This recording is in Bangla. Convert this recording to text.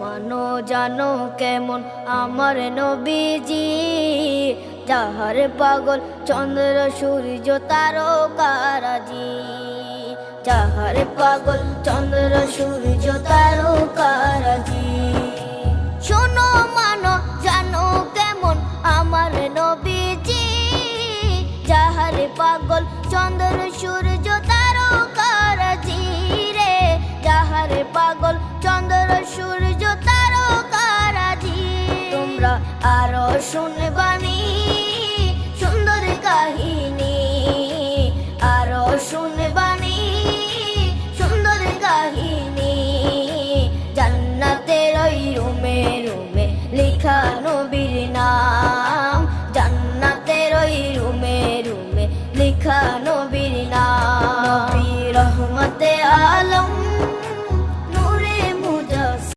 মানো জানো কেমন আমার নবীজি, যাহার পাগল চন্দ্র সূর্য তারকারাজি, যাহার পাগল চন্দ্র সূর্য তারকারাজি। শোনো মানো জানো কেমন আমার নবীজি, যাহার পাগল চন্দ্র সূর্য তারকারাজি রে, যাহার পাগল চন্দ্র সূর্য তারকারাজি। তোমরা আরো শুনে